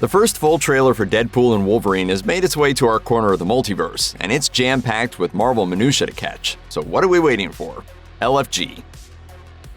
The first full trailer for Deadpool and Wolverine has made its way to our corner of the multiverse, and it's jam-packed with Marvel minutiae to catch. So what are we waiting for? LFG.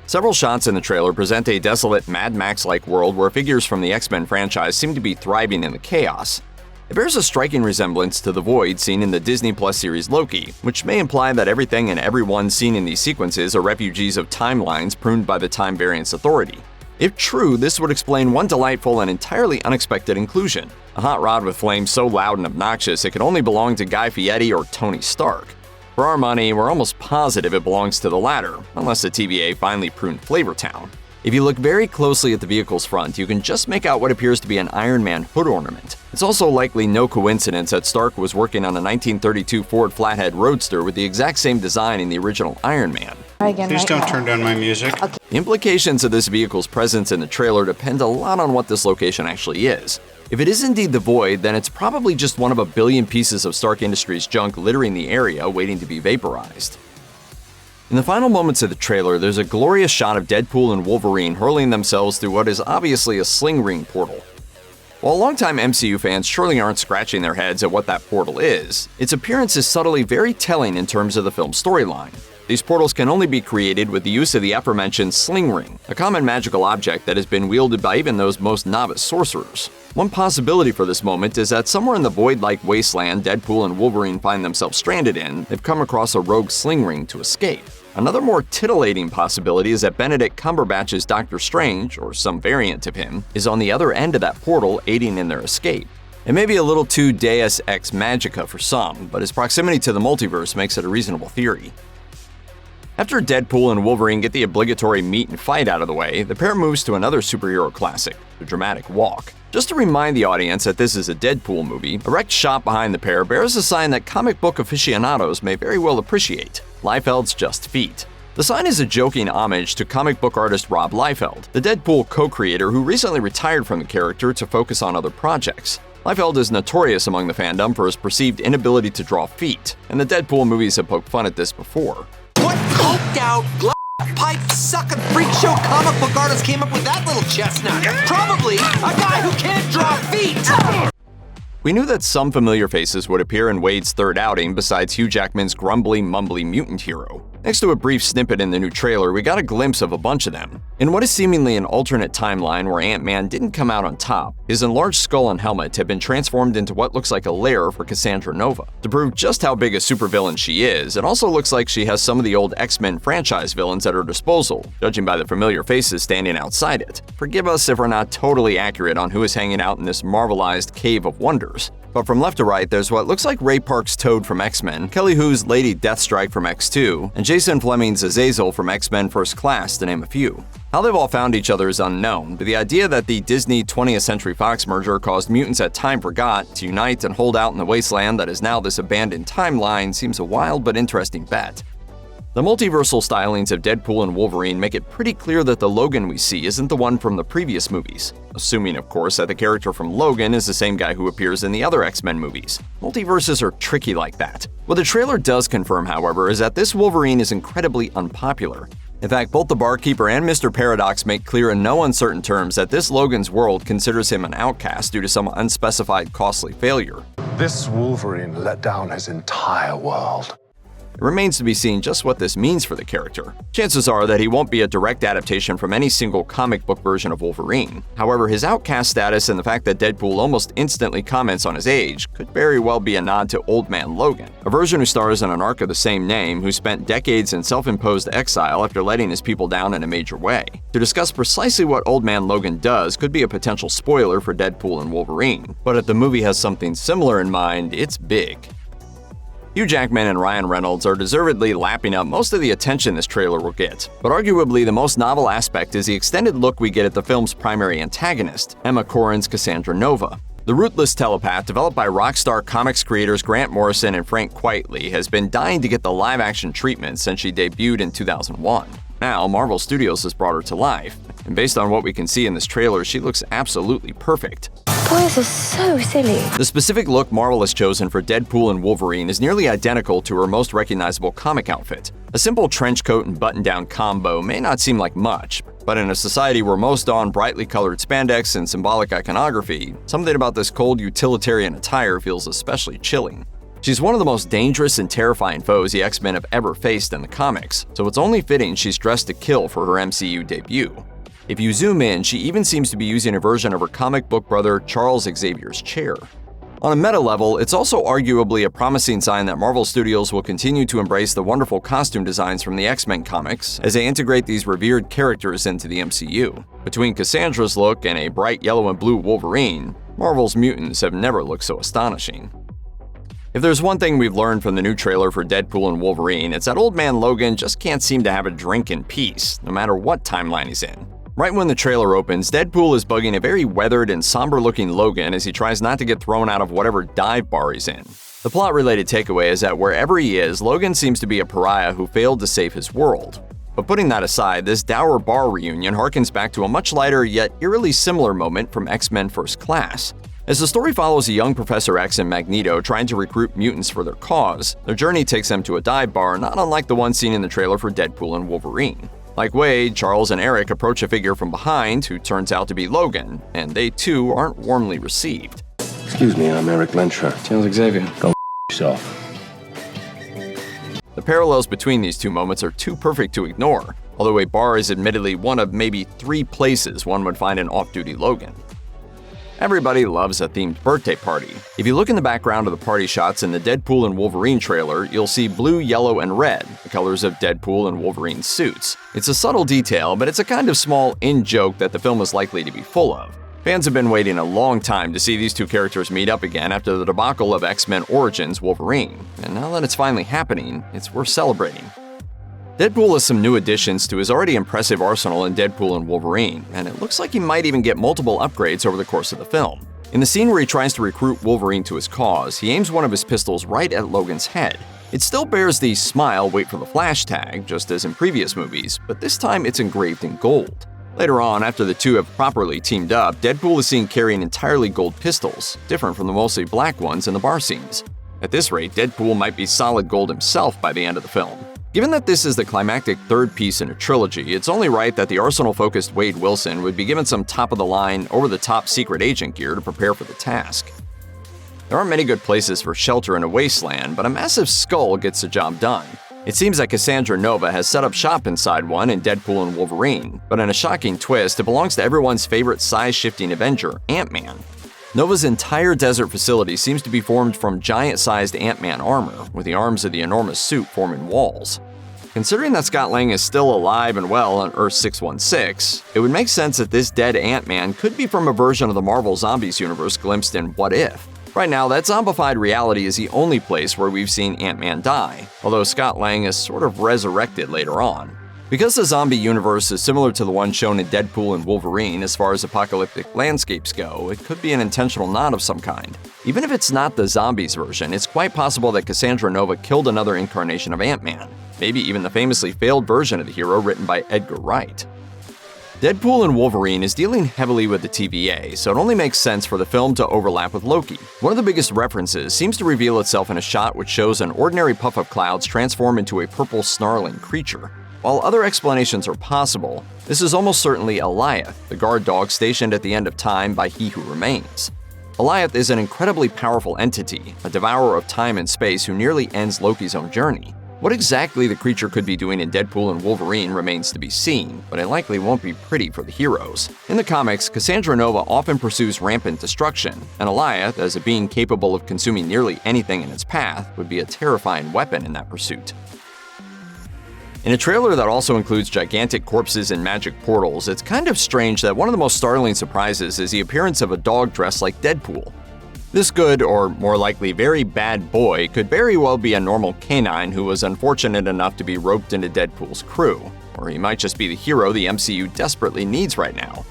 Several shots in the trailer present a desolate Mad Max-like world where figures from the X-Men franchise seem to be thriving in the chaos. It bears a striking resemblance to the Void seen in the Disney Plus series Loki, which may imply that everything and everyone seen in these sequences are refugees of timelines pruned by the Time Variance Authority. If true, this would explain one delightful and entirely unexpected inclusion: a hot rod with flames so loud and obnoxious it could only belong to Guy Fieri or Tony Stark. For our money, we're almost positive it belongs to the latter, unless the TVA finally pruned Flavortown. If you look very closely at the vehicle's front, you can just make out what appears to be an Iron Man hood ornament. It's also likely no coincidence that Stark was working on a 1932 Ford Flathead Roadster with the exact same design in the original Iron Man. Please don't turn down my music. The implications of this vehicle's presence in the trailer depend a lot on what this location actually is. If it is indeed the Void, then it's probably just one of a billion pieces of Stark Industries junk littering the area waiting to be vaporized. In the final moments of the trailer, there's a glorious shot of Deadpool and Wolverine hurling themselves through what is obviously a sling ring portal. While longtime MCU fans surely aren't scratching their heads at what that portal is, its appearance is subtly very telling in terms of the film's storyline. These portals can only be created with the use of the aforementioned sling ring, a common magical object that has been wielded by even those most novice sorcerers. One possibility for this moment is that somewhere in the void-like wasteland Deadpool and Wolverine find themselves stranded in, they've come across a rogue sling ring to escape. Another more titillating possibility is that Benedict Cumberbatch's Doctor Strange, or some variant of him, is on the other end of that portal aiding in their escape. It may be a little too Deus Ex Magica for some, but his proximity to the multiverse makes it a reasonable theory. After Deadpool and Wolverine get the obligatory meet and fight out of the way, the pair moves to another superhero classic, the dramatic walk. Just to remind the audience that this is a Deadpool movie, a wrecked shot behind the pair bears a sign that comic book aficionados may very well appreciate: Liefeld's Just Feet. The sign is a joking homage to comic book artist Rob Liefeld, the Deadpool co-creator who recently retired from the character to focus on other projects. Liefeld is notorious among the fandom for his perceived inability to draw feet, and the Deadpool movies have poked fun at this before. What coked out, pipe sucking freak show comic book artist came up with that little chestnut? Probably a guy who can't draw feet! We knew that some familiar faces would appear in Wade's third outing besides Hugh Jackman's grumbly, mumbly mutant hero. Next to a brief snippet in the new trailer, we got a glimpse of a bunch of them. In what is seemingly an alternate timeline where Ant-Man didn't come out on top, his enlarged skull and helmet have been transformed into what looks like a lair for Cassandra Nova. To prove just how big a supervillain she is, it also looks like she has some of the old X-Men franchise villains at her disposal, judging by the familiar faces standing outside it. Forgive us if we're not totally accurate on who is hanging out in this Marvelized cave of wonders. But from left to right, there's what looks like Ray Park's Toad from X-Men, Kelly Hu's Lady Deathstrike from X2, and Jason Fleming's Azazel from X-Men First Class, to name a few. How they've all found each other is unknown, but the idea that the Disney 20th Century Fox merger caused mutants at Time Forgot to unite and hold out in the wasteland that is now this abandoned timeline seems a wild but interesting bet. The multiversal stylings of Deadpool and Wolverine make it pretty clear that the Logan we see isn't the one from the previous movies, assuming, of course, that the character from Logan is the same guy who appears in the other X-Men movies. Multiverses are tricky like that. What the trailer does confirm, however, is that this Wolverine is incredibly unpopular. In fact, both the barkeeper and Mr. Paradox make clear in no uncertain terms that this Logan's world considers him an outcast due to some unspecified costly failure. This Wolverine let down his entire world. It remains to be seen just what this means for the character. Chances are that he won't be a direct adaptation from any single comic book version of Wolverine. However, his outcast status and the fact that Deadpool almost instantly comments on his age could very well be a nod to Old Man Logan, a version who stars in an arc of the same name who spent decades in self-imposed exile after letting his people down in a major way. To discuss precisely what Old Man Logan does could be a potential spoiler for Deadpool and Wolverine, but if the movie has something similar in mind, it's big. Hugh Jackman and Ryan Reynolds are deservedly lapping up most of the attention this trailer will get, but arguably the most novel aspect is the extended look we get at the film's primary antagonist, Emma Corrin's Cassandra Nova. The ruthless telepath, developed by Rockstar Comics creators Grant Morrison and Frank Quitely, has been dying to get the live-action treatment since she debuted in 2001. Now, Marvel Studios has brought her to life, and based on what we can see in this trailer, she looks absolutely perfect. Boys are so silly. The specific look Marvel has chosen for Deadpool and Wolverine is nearly identical to her most recognizable comic outfit. A simple trench coat and button-down combo may not seem like much, but in a society where most don brightly colored spandex and symbolic iconography, something about this cold utilitarian attire feels especially chilling. She's one of the most dangerous and terrifying foes the X-Men have ever faced in the comics, so it's only fitting she's dressed to kill for her MCU debut. If you zoom in, she even seems to be using a version of her comic book brother Charles Xavier's chair. On a meta level, it's also arguably a promising sign that Marvel Studios will continue to embrace the wonderful costume designs from the X-Men comics as they integrate these revered characters into the MCU. Between Cassandra's look and a bright yellow and blue Wolverine, Marvel's mutants have never looked so astonishing. If there's one thing we've learned from the new trailer for Deadpool and Wolverine, it's that Old Man Logan just can't seem to have a drink in peace, no matter what timeline he's in. Right when the trailer opens, Deadpool is bugging a very weathered and somber-looking Logan as he tries not to get thrown out of whatever dive bar he's in. The plot-related takeaway is that wherever he is, Logan seems to be a pariah who failed to save his world. But putting that aside, this dour bar reunion harkens back to a much lighter yet eerily similar moment from X-Men First Class. As the story follows a young Professor X and Magneto trying to recruit mutants for their cause, their journey takes them to a dive bar not unlike the one seen in the trailer for Deadpool and Wolverine. Like Wade, Charles and Eric approach a figure from behind who turns out to be Logan, and they too aren't warmly received. Excuse me, I'm Eric Lensher. Charles Xavier. Go yourself. The parallels between these two moments are too perfect to ignore, although a bar is admittedly one of maybe 3 places one would find an off-duty Logan. Everybody loves a themed birthday party. If you look in the background of the party shots in the Deadpool and Wolverine trailer, you'll see blue, yellow, and red, the colors of Deadpool and Wolverine's suits. It's a subtle detail, but it's a kind of small in-joke that the film is likely to be full of. Fans have been waiting a long time to see these two characters meet up again after the debacle of X-Men Origins Wolverine, and now that it's finally happening, it's worth celebrating. Deadpool has some new additions to his already impressive arsenal in Deadpool and Wolverine, and it looks like he might even get multiple upgrades over the course of the film. In the scene where he tries to recruit Wolverine to his cause, he aims one of his pistols right at Logan's head. It still bears the "Smile, wait for the flash" tag, just as in previous movies, but this time it's engraved in gold. Later on, after the two have properly teamed up, Deadpool is seen carrying entirely gold pistols, different from the mostly black ones in the bar scenes. At this rate, Deadpool might be solid gold himself by the end of the film. Given that this is the climactic third piece in a trilogy, it's only right that the arsenal-focused Wade Wilson would be given some top-of-the-line, over-the-top secret agent gear to prepare for the task. There aren't many good places for shelter in a wasteland, but a massive skull gets the job done. It seems that Cassandra Nova has set up shop inside one in Deadpool and Wolverine, but in a shocking twist, it belongs to everyone's favorite size-shifting Avenger, Ant-Man. Nova's entire desert facility seems to be formed from giant-sized Ant-Man armor, with the arms of the enormous suit forming walls. Considering that Scott Lang is still alive and well on Earth 616, it would make sense that this dead Ant-Man could be from a version of the Marvel Zombies universe glimpsed in What If. Right now, that zombified reality is the only place where we've seen Ant-Man die, although Scott Lang is sort of resurrected later on. Because the zombie universe is similar to the one shown in Deadpool and Wolverine as far as apocalyptic landscapes go, it could be an intentional nod of some kind. Even if it's not the zombies version, it's quite possible that Cassandra Nova killed another incarnation of Ant-Man, maybe even the famously failed version of the hero written by Edgar Wright. Deadpool and Wolverine is dealing heavily with the TVA, so it only makes sense for the film to overlap with Loki. One of the biggest references seems to reveal itself in a shot which shows an ordinary puff of clouds transform into a purple snarling creature. While other explanations are possible, this is almost certainly Alioth, the guard dog stationed at the end of time by He Who Remains. Alioth is an incredibly powerful entity, a devourer of time and space who nearly ends Loki's own journey. What exactly the creature could be doing in Deadpool and Wolverine remains to be seen, but it likely won't be pretty for the heroes. In the comics, Cassandra Nova often pursues rampant destruction, and Alioth, as a being capable of consuming nearly anything in its path, would be a terrifying weapon in that pursuit. In a trailer that also includes gigantic corpses and magic portals, it's kind of strange that one of the most startling surprises is the appearance of a dog dressed like Deadpool. This good, or more likely very bad boy, could very well be a normal canine who was unfortunate enough to be roped into Deadpool's crew, or he might just be the hero the MCU desperately needs right now.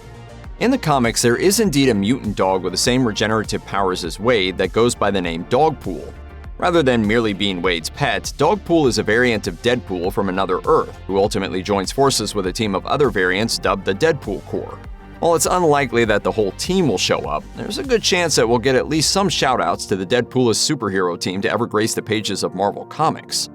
In the comics, there is indeed a mutant dog with the same regenerative powers as Wade that goes by the name Dogpool. Rather than merely being Wade's pet, Dogpool is a variant of Deadpool from another Earth, who ultimately joins forces with a team of other variants dubbed the Deadpool Corps. While it's unlikely that the whole team will show up, there's a good chance that we'll get at least some shoutouts to the Deadpoolest superhero team to ever grace the pages of Marvel Comics.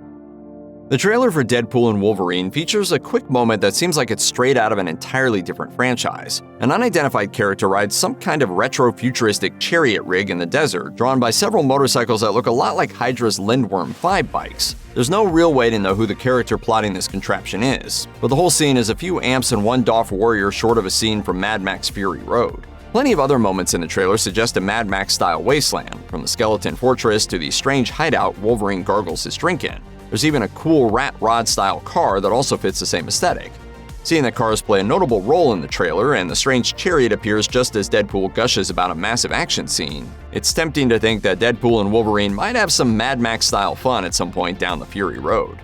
The trailer for Deadpool and Wolverine features a quick moment that seems like it's straight out of an entirely different franchise. An unidentified character rides some kind of retro-futuristic chariot rig in the desert, drawn by several motorcycles that look a lot like Hydra's Lindworm 5 bikes. There's no real way to know who the character plotting this contraption is, but the whole scene is a few amps and one doff warrior short of a scene from Mad Max Fury Road. Plenty of other moments in the trailer suggest a Mad Max-style wasteland, from the skeleton fortress to the strange hideout Wolverine gargles his drink in. There's even a cool rat rod-style car that also fits the same aesthetic. Seeing that cars play a notable role in the trailer, and the strange chariot appears just as Deadpool gushes about a massive action scene, it's tempting to think that Deadpool and Wolverine might have some Mad Max-style fun at some point down the Fury Road.